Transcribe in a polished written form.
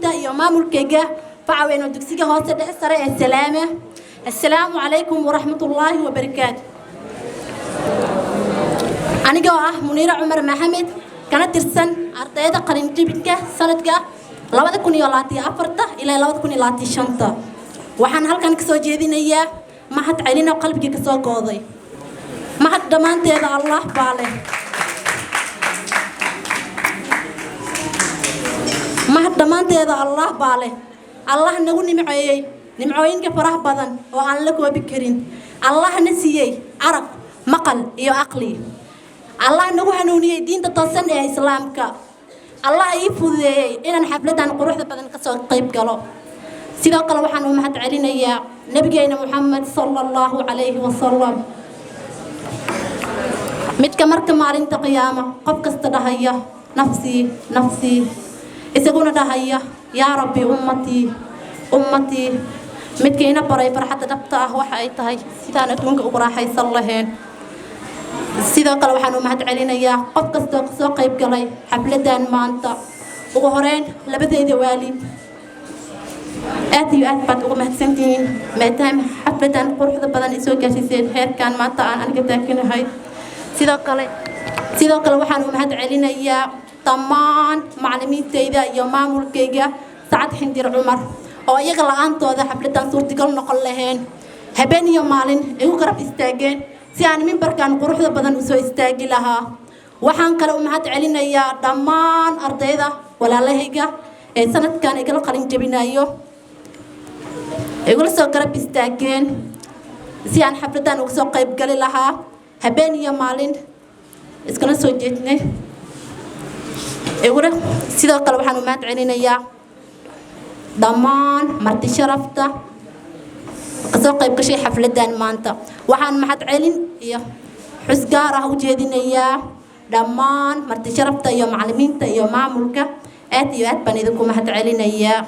macallimiinta iyo maamulkayga facaween oo dugsiga hoose dhexe sare ee Salaama. Assalaamu calaykum waraxmatullaahi wabarakaatuh. aniga ah Muniira Cumar Maxamed kana tirsan ardayda qalin jabinka sanadka 2024 ilaa 2025. waxaan halkan ka soo jeedinayaa mahad celin oo qalbiga ka soo gooday. mahad dhamaanteeda Allah baa leh. mahad dhamaanteeda Allah baa leh. Allah nagu nimceeyay nimcooyinka faraha badan oo aan la koobi karin. Allah na siiyay arag maqal iyo aqli. Allah nagu hanuuniyay diinta toosan ee Islaamka. Allah ay fududeeyay inaan xafladan quruxda badan ka soo qayb galo. sidoo kale waxaan u mahad celinayaa nabigeena Muhammad sallallahu alayhi wa sallam. midka marka maalinta qiyaama qof kasta dhahaya nafsi nafsi isaguna dhahaya yaa rabbi ummati ummati midkeena baray farxadda dhabta ah waxa ay tahay sidaan adduunka ugu raaxaysan lahayn. sidoo kale waxaan u mahad celinayaa qof kasta oo soo qayb galay xafladan maanta. ugu horeyn labadeeda waalid aad iyo aad baad ugu mahadsantihiin maadaama xafladan quruxda badan ay soo gaarsiiseen heerkan maanta aan aniga taaganahay. sidoo kale waxaan u mahad celinayaa dhammaan macallimiintayda iyo maamulkayga Sacad Xindir Cumar oo iyaga la'aantooda xafladan suurtagal noqon lahayn. habeen iyo maalin ay u garab istaageen si aan mimbarkan quruxda badan u soo istaagi lahaa. waxaan kale u mahad celinayaa dhammaan ardayda walaalahayga ee sanadkan igala qalin jabinayo igula soo garab istaageen si aan xafladan uga soo qayb gali lahaa. habeen iyo maalin iskana soo jeednay sidoo kale waxaan u mahad celinayaa dhammaan marti sharafta ka soo qayb gashay xafladan maanta. waxaan mahad celin iyo xus gaar ah u jeedinayaa dhammaan marti sharafta iyo macallimiinta iyo maamulka. aad iyo aad baan idinku mahad celinayaa.